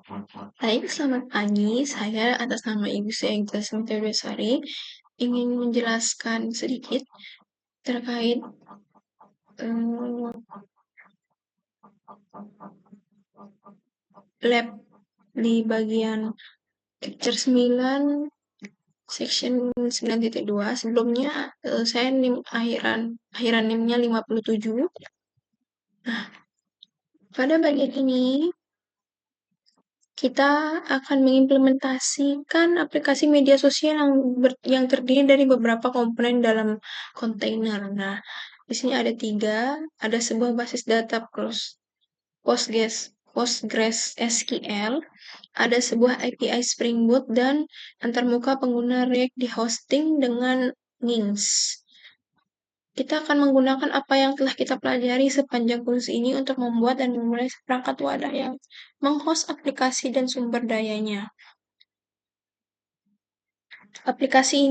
Baik, selamat pagi. Saya atas nama Ibu Syahida Sintia Besari ingin menjelaskan sedikit terkait eh, lab di bagian Capture 9 section 9.2. Sebelumnya saya NIM akhiran NIM-nya 57. Nah, pada bagian ini kita akan mengimplementasikan aplikasi media sosial yang terdiri dari beberapa komponen dalam kontainer. Nah, di sini ada 3, ada sebuah basis data PostgreSQL, ada sebuah API Spring Boot, dan antarmuka pengguna React di hosting dengan Nginx. Kita akan menggunakan apa yang telah kita pelajari sepanjang kursus ini untuk membuat dan memulai perangkat wadah yang menghost aplikasi dan sumber dayanya. Aplikasi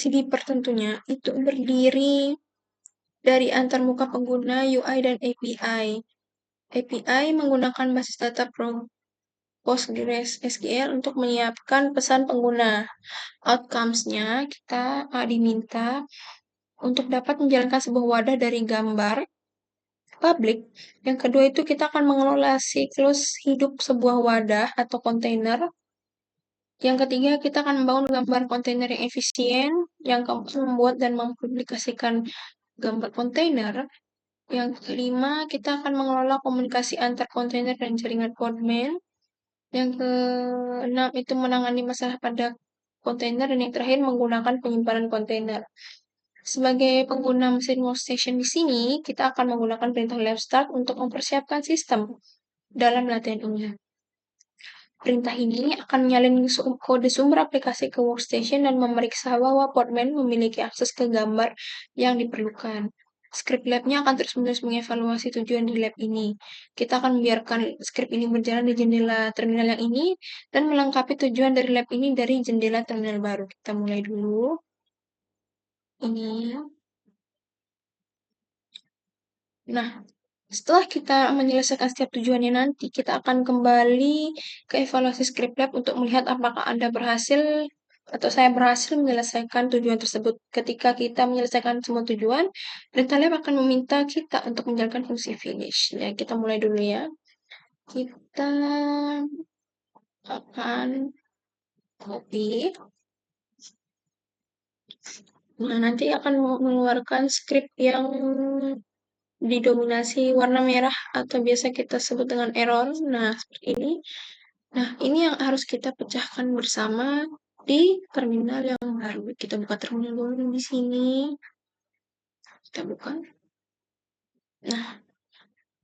Beeper tentunya, itu berdiri dari antarmuka pengguna, UI, dan API. API menggunakan basis data PostgreSQL untuk menyiapkan pesan pengguna. Outcomes-nya kita diminta untuk dapat menjalankan sebuah wadah dari gambar publik. Yang kedua itu kita akan mengelola siklus hidup sebuah wadah atau kontainer. Yang ketiga, kita akan membangun gambar kontainer yang efisien. Yang keempat, membuat dan mempublikasikan gambar kontainer. Yang kelima, kita akan mengelola komunikasi antar kontainer dan jaringan Podman. Yang keenam, itu menangani masalah pada kontainer. Dan yang terakhir, menggunakan penyimpanan kontainer. Sebagai pengguna mesin workstation di sini, kita akan menggunakan perintah lab start untuk mempersiapkan sistem dalam latihan ini. Perintah ini akan menyalin kode sumber aplikasi ke workstation dan memeriksa bahwa Podman memiliki akses ke gambar yang diperlukan. Script lab-nya akan terus-menerus mengevaluasi tujuan di lab ini. Kita akan membiarkan script ini berjalan di jendela terminal yang ini dan melengkapi tujuan dari lab ini dari jendela terminal baru. Kita mulai dulu. Ini. Nah, setelah kita menyelesaikan setiap tujuannya nanti, kita akan kembali ke evaluasi script lab untuk melihat apakah Anda berhasil atau saya berhasil menyelesaikan tujuan tersebut. Ketika kita menyelesaikan semua tujuan, perintah lab akan meminta kita untuk menjalankan fungsi finish. Ya, kita mulai dulu ya. Kita akan copy. Nah, nanti akan mengeluarkan script yang didominasi warna merah atau biasa kita sebut dengan error. Nah, seperti ini. Nah, ini yang harus kita pecahkan bersama di terminal yang baru. Kita buka terminal dulu di sini. Kita buka. Nah,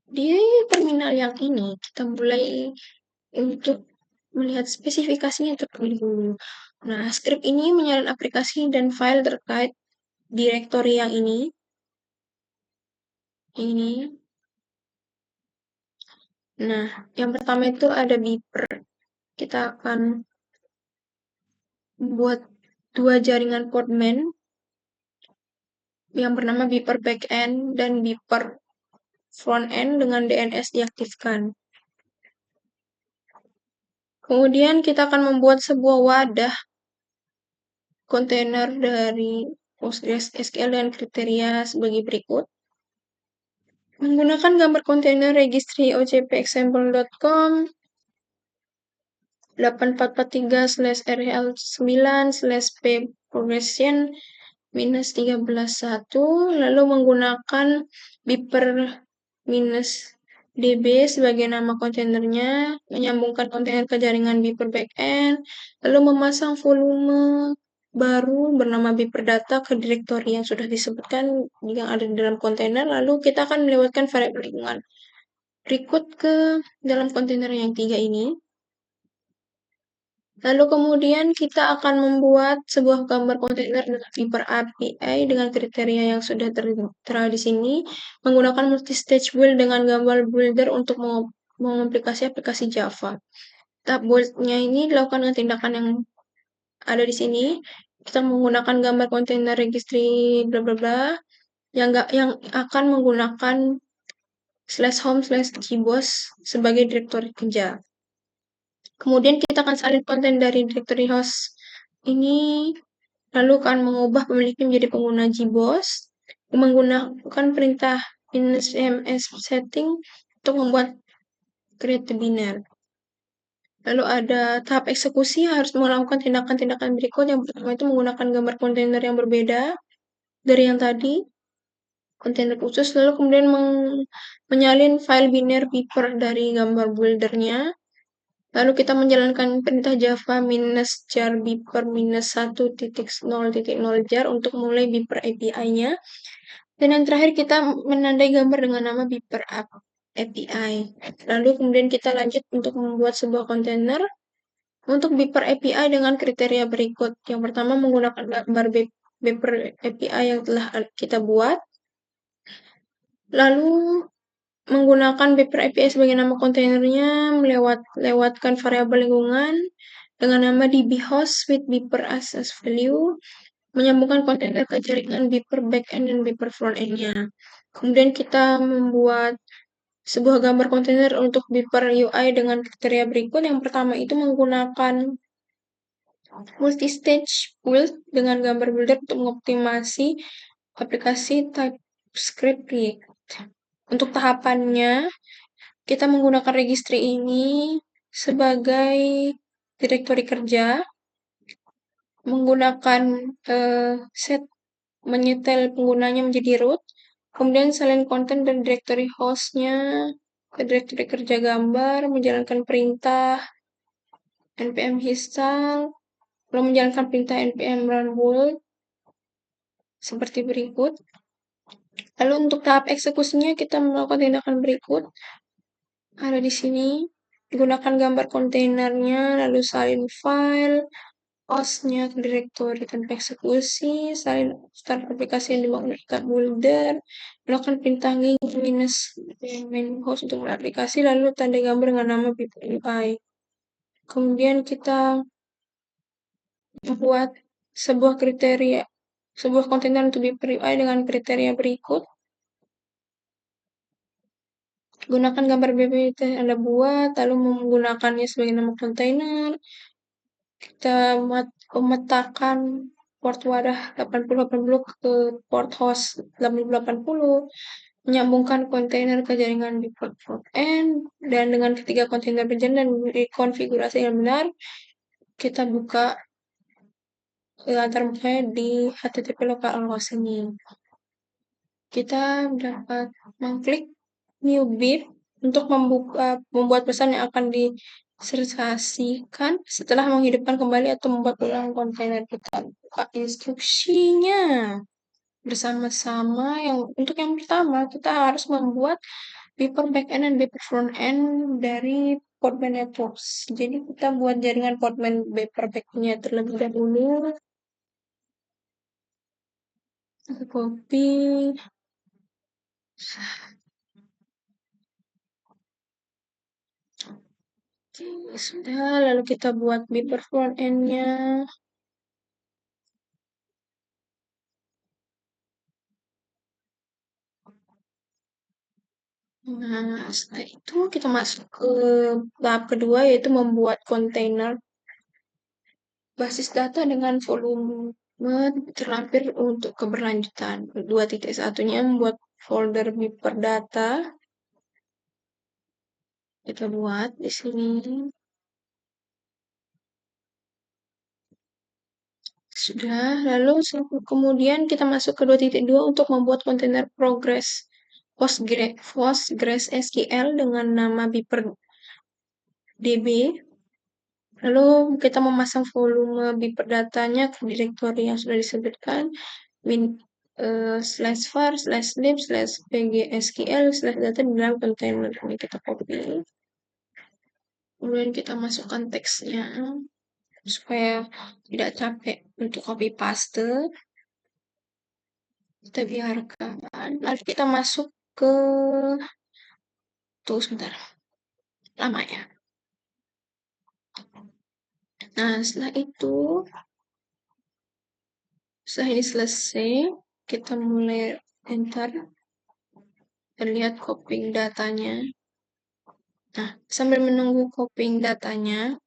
di terminal yang ini kita mulai untuk melihat spesifikasinya terlebih dahulu. Nah, script ini menyalin aplikasi dan file terkait direktori yang ini. Ini. Nah, yang pertama itu ada Beeper. Kita akan membuat 2 jaringan Podman yang bernama Beeper Backend dan Beeper Frontend dengan DNS diaktifkan. Kemudian kita akan membuat sebuah wadah kontainer dari PostgreSQL dan kriteria sebagai berikut. Menggunakan gambar kontainer registry ocpexample.com 8443/rl9/p progression -13.1, lalu menggunakan beeper -db sebagai nama kontainernya, menyambungkan kontainer ke jaringan beeper backend, lalu memasang volume baru bernama beeper data ke direktori yang sudah disebutkan yang ada di dalam kontainer, lalu kita akan melewatkan variabel lingkungan berikut ke dalam kontainer yang 3 ini. Lalu kemudian kita akan membuat sebuah gambar kontainer dengan Beeper API dengan kriteria yang sudah tertera di sini, menggunakan multi-stage build dengan gambar builder untuk mengaplikasi aplikasi Java. Tahap build-nya ini dilakukan dengan tindakan yang ada di sini. Kita menggunakan gambar kontainer registry bla bla bla yang akan menggunakan /home/gboss sebagai direktori kerja. Kemudian kita akan salin konten dari directory host ini, lalu akan mengubah pemiliknya menjadi pengguna gboss, menggunakan perintah -ms setting untuk membuat create binary. Lalu ada tahap eksekusi, harus melakukan tindakan-tindakan berikut. Yang pertama itu menggunakan gambar kontainer yang berbeda dari yang tadi, kontainer khusus, lalu kemudian menyalin file binary beeper dari gambar buildernya. Lalu kita menjalankan perintah java -jar beeper -1.0.0 jar untuk mulai beeper API-nya. Dan yang terakhir kita menandai gambar dengan nama beeper API. Lalu kemudian kita lanjut untuk membuat sebuah kontainer untuk beeper API dengan kriteria berikut. Yang pertama menggunakan gambar beeper API yang telah kita buat. Lalu menggunakan beeper API sebagai nama kontainernya, melewatkan variabel lingkungan dengan nama dbhost with beeper as value, menyambungkan kontainer ke jaringan beeper backend dan beeper frontend-nya. Kemudian kita membuat sebuah gambar kontainer untuk beeper UI dengan kriteria berikut. Yang pertama itu menggunakan multi-stage build dengan gambar builder untuk mengoptimasi aplikasi TypeScript React. Untuk tahapannya, kita menggunakan registry ini sebagai direktori kerja, menggunakan set menyetel penggunanya menjadi root, kemudian salin konten dan directory host-nya ke direktori kerja gambar, menjalankan perintah npm install, lalu menjalankan perintah npm run build seperti berikut. Lalu untuk tahap eksekusinya kita melakukan tindakan berikut. Ada di sini, gunakan gambar kontainernya, lalu salin file, hostnya ke direktori tanpa eksekusi, salin start aplikasi yang dibangun kita builder, melakukan perintah minus main host untuk aplikasi, lalu tanda gambar dengan nama UI. Kemudian kita buat sebuah kontainer untuk beeper UI dengan kriteria berikut. Gunakan gambar BPT yang Anda buat, lalu menggunakannya sebagai nama kontainer. Kita memetakan port wadah 8080 ke port host 8080, menyambungkan kontainer ke jaringan di port front-end, dan dengan ketiga kontainer berjalan dan konfigurasi yang benar, kita buka latar mukanya di http localhost ini. Kita dapat mengklik new bit untuk membuat pesan yang akan disertasikan setelah menghidupkan kembali atau membuat ulang kontainer kita. Buka instruksinya bersama-sama. Untuk yang pertama, kita harus membuat beeper backend dan beeper frontend dari Podman Networks. Jadi kita buat jaringan Podman beeper backend-nya terlebih dahulu. Kita copy. Oke, sudah, lalu kita buat beeper front-end-nya. Nah, setelah itu kita masuk ke tahap kedua, yaitu membuat kontainer basis data dengan volume terlampir untuk keberlanjutan. 2.1-nya membuat folder beeper data. Kita buat di sini. Sudah, lalu kemudian kita masuk ke 2.2 untuk membuat kontainer progress Postgres SQL dengan nama beeper DB. Lalu kita memasang volume beeper datanya ke direktori yang sudah disebutkan /var/lib/pgsql/data di dalam kontainer ini kita copy. Kemudian kita masukkan teksnya supaya tidak capek untuk copy paste. Kita biarkan. Lalu kita masuk ke tunggu sebentar. Lama ya. Nah, setelah ini selesai, kita mulai enter terlihat copying datanya. Nah, sambil menunggu copying datanya,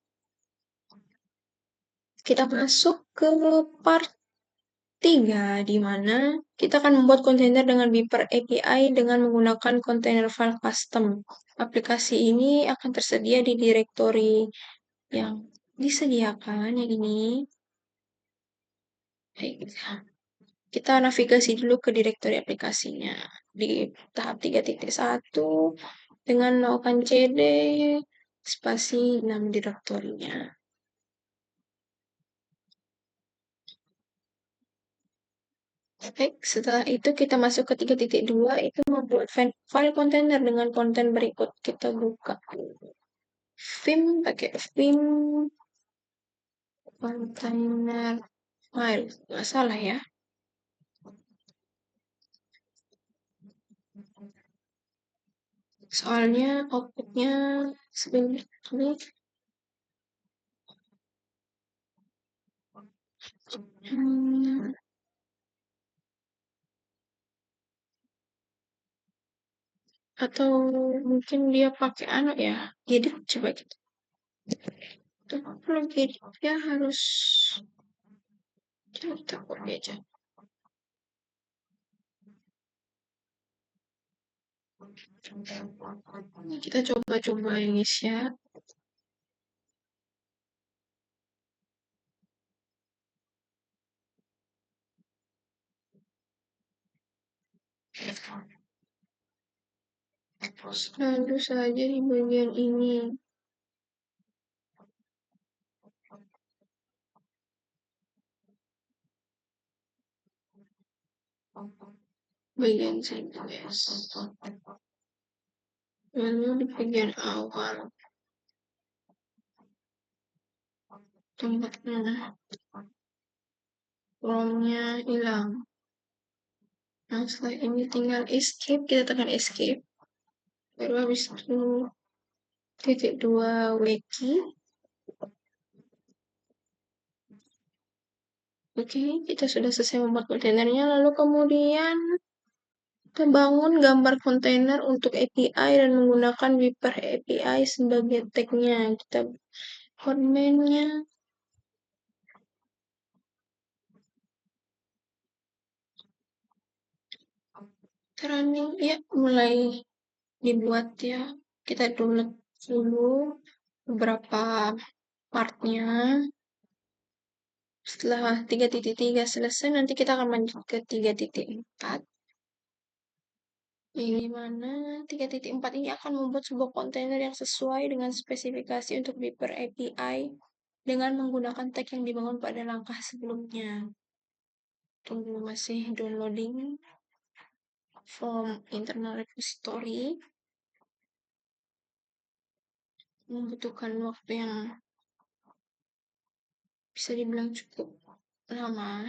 kita masuk ke part 3, di mana kita akan membuat kontainer dengan Beeper API dengan menggunakan kontainer file custom. Aplikasi ini akan tersedia di direktori yang disediakan, yang ini. Baik, kita navigasi dulu ke direktori aplikasinya. Di tahap 3.1, dengan melakukan cd spasi nama direktorinya. Baik, setelah itu kita masuk ke 3.2, itu membuat file container dengan konten berikut. Kita buka Vim, pakai Vim container file. Nggak salah ya. Soalnya outputnya sebenarnya hmm, atau mungkin dia pakai anu ya. Jadi coba kita. Kalau jadi dia harus kita copy aja. Kita coba-coba ya guys ya. Lalu saja di bagian ini. Bagian sini guys. Lalu di bagian awal. Tempatnya. Romnya hilang. Nah, setelah ini tinggal escape. Kita tekan escape. Baru habis itu titik 2 wiki. Oke, kita sudah selesai membuat kontainernya. Lalu kemudian kita bangun gambar kontainer untuk API dan menggunakan Beeper API sebagai tag-nya. Kita buat main-nya. Running ya, mulai dibuat ya. Kita download dulu beberapa partnya. Setelah 3.3 selesai, nanti kita akan lanjut ke 3.4. Yang mana 3.4 ini akan membuat sebuah kontainer yang sesuai dengan spesifikasi untuk Beeper API dengan menggunakan tag yang dibangun pada langkah sebelumnya. Tunggu masih downloading from internal repository. Membutuhkan waktu yang bisa dibilang cukup lama.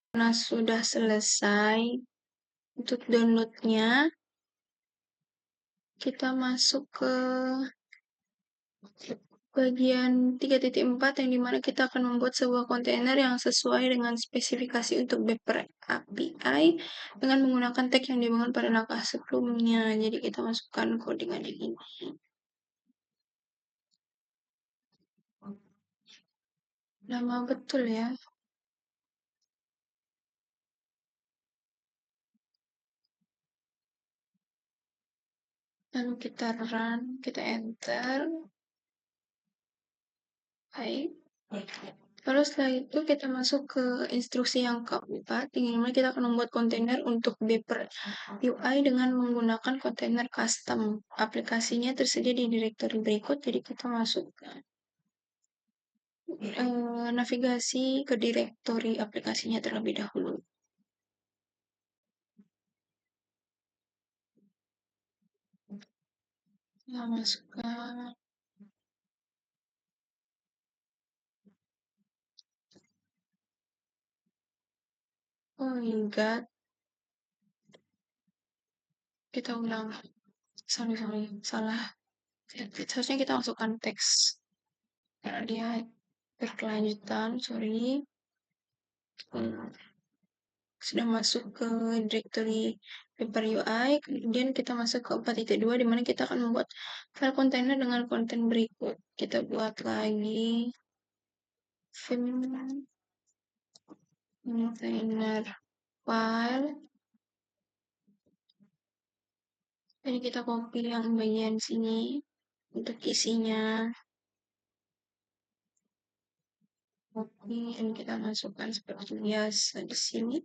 Karena sudah selesai untuk downloadnya, kita masuk ke bagian 3.4 yang dimana kita akan membuat sebuah kontainer yang sesuai dengan spesifikasi untuk Beeper API dengan menggunakan tag yang dibangun pada langkah sebelumnya. Jadi kita masukkan codingan ini. Lama betul ya. Lalu kita run, kita enter. Baik. Lalu setelah itu kita masuk ke instruksi yang keempat, di mana kita akan membuat kontainer untuk Beeper UI dengan menggunakan kontainer custom. Aplikasinya tersedia di direktori berikut, jadi kita masukkan. navigasi ke direktori aplikasinya terlebih dahulu. Kita masukkan, oh my god, kita ulang. Sorry, salah. Seharusnya kita masukkan teks. Karena dia berkelanjutan, sorry. Sudah masuk ke directory paper UI, kemudian kita masuk ke 4.2 di mana kita akan membuat file kontainer dengan konten berikut. Kita buat lagi film kontainer file. Jadi kita copy yang bagian sini untuk isinya. Copy dan kita masukkan seperti biasa di sini.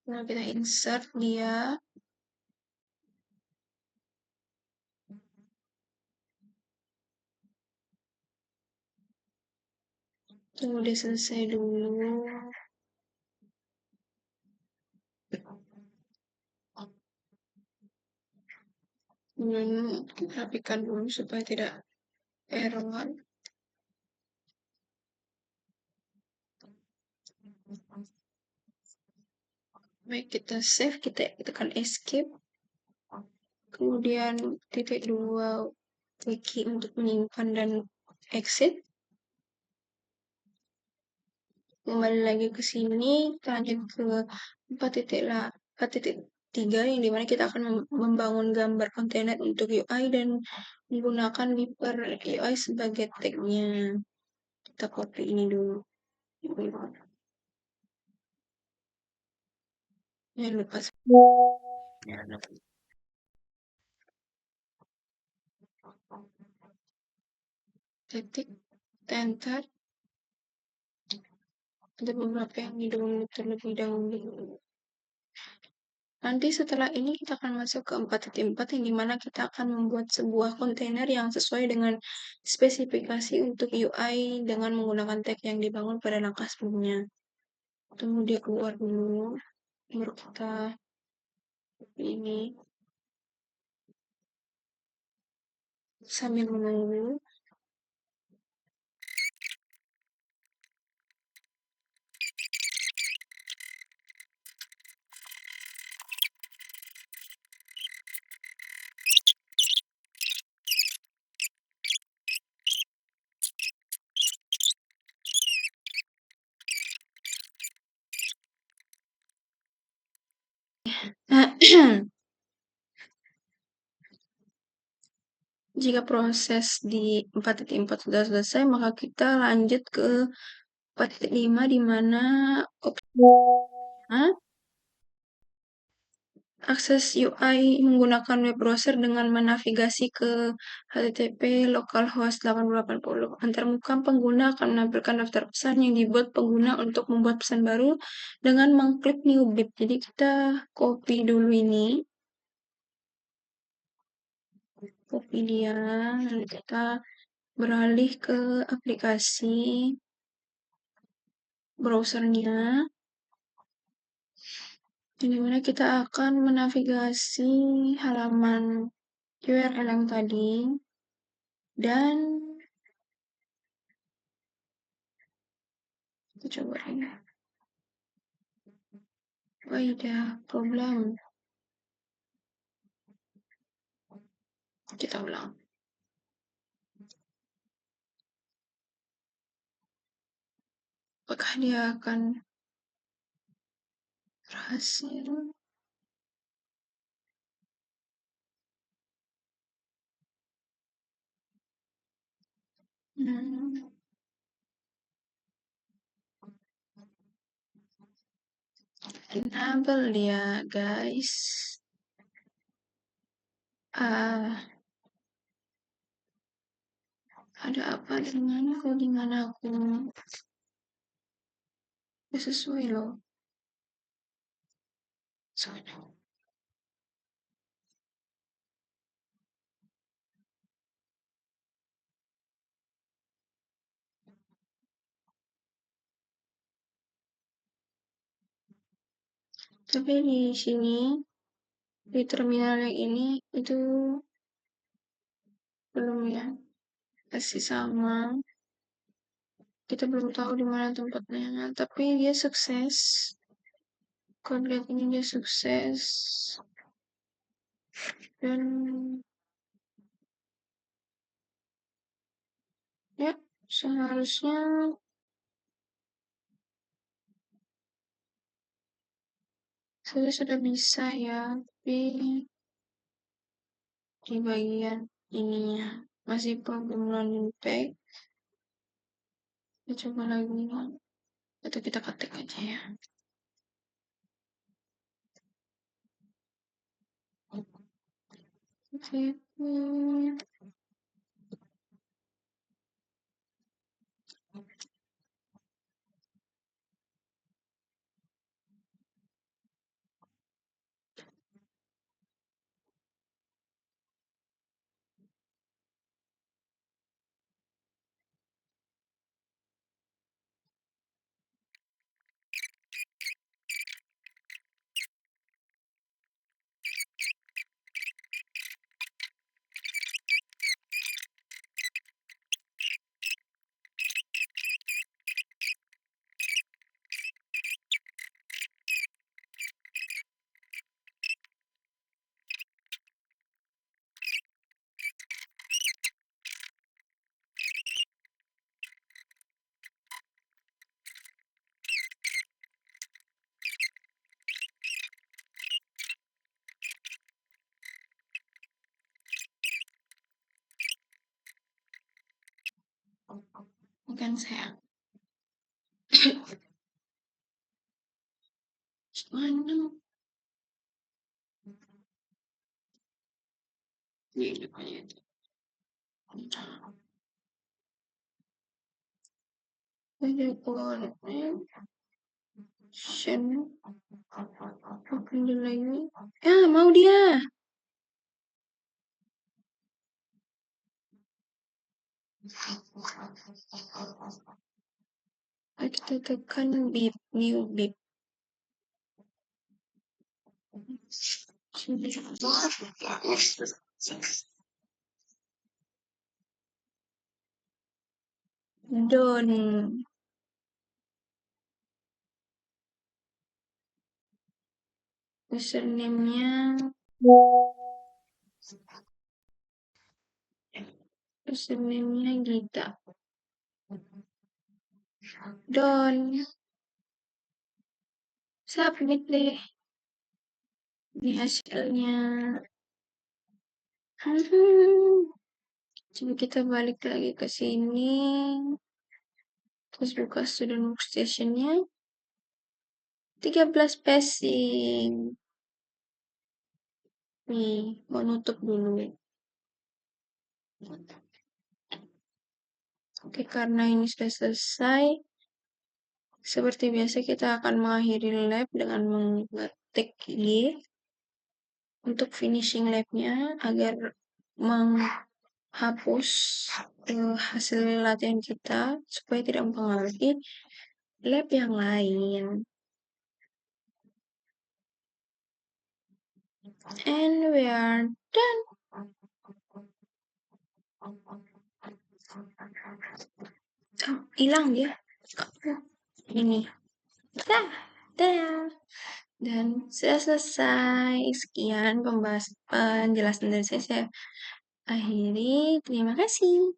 Lalu kita insert dia. Tunggu dia selesai dulu. Rapikan dulu supaya tidak error. Baik, kita save, kita tekan escape. Kemudian titik 2 wiki untuk menyimpan dan exit. Kembali lagi ke sini, kita lanjut ke 4.3 yang dimana kita akan membangun gambar kontainer untuk UI dan menggunakan Viper UI sebagai tagnya. Kita copy ini dulu. Jangan lupa titik, enter. Ada beberapa yang di-download terlebih dahulu. Nanti setelah ini kita akan masuk ke 4.4 yang dimana kita akan membuat sebuah kontainer yang sesuai dengan spesifikasi untuk UI dengan menggunakan tag yang dibangun pada langkah sebelumnya. Tunggu dia keluar dulu, baru kita ini sambil menunggu. Jika proses di 4.4 sudah selesai, maka kita lanjut ke 4.5 di mana opsinya akses UI menggunakan web browser dengan menavigasi ke http localhost 8080. Antarmuka pengguna akan menampilkan daftar pesan yang dibuat pengguna untuk membuat pesan baru dengan mengklik new bit. Jadi kita copy dulu ini. Copy dia, lalu kita beralih ke aplikasi browsernya. Di mana kita akan menavigasi halaman URL yang tadi dan kita coba ini. Ada problem. Kita ulang. Apakah dia akan berhasil? Enable dia, guys. Ada apa dengan codingan aku? Sesuai loh. Soalnya. Tapi di sini, di terminal yang ini, itu belum ya. Masih sama. Kita belum tahu di mana tempatnya. Tapi dia sukses. Kalau lihat ini dia sukses. Dan ya, seharusnya saya sudah bisa ya. Tapi di bagian ininya masih problem loading pack. Kita coba lagi. Atau kita ketik aja ya. Oke. Bukan saya. Mana? Ini depannya itu. Ada coordinate. Shen. Open the lagi. Mau dia. Kita tekan bip, new bip. Don. Username-nya Gita. Don. Submit deh. Ini hasilnya. Coba kita balik lagi ke sini. Terus buka student workstation-nya. 13 passing. Nih, mau nutup dulu. Oke, karena ini sudah selesai, seperti biasa kita akan mengakhiri lab dengan mengetik Y untuk finishing labnya agar menghapus hasil latihan kita supaya tidak mempengaruhi lab yang lain. And we are done. Hilang dia. Ini. Dah. Dan sudah selesai. Sekian penjelasan dari saya. Akhiri. Terima kasih.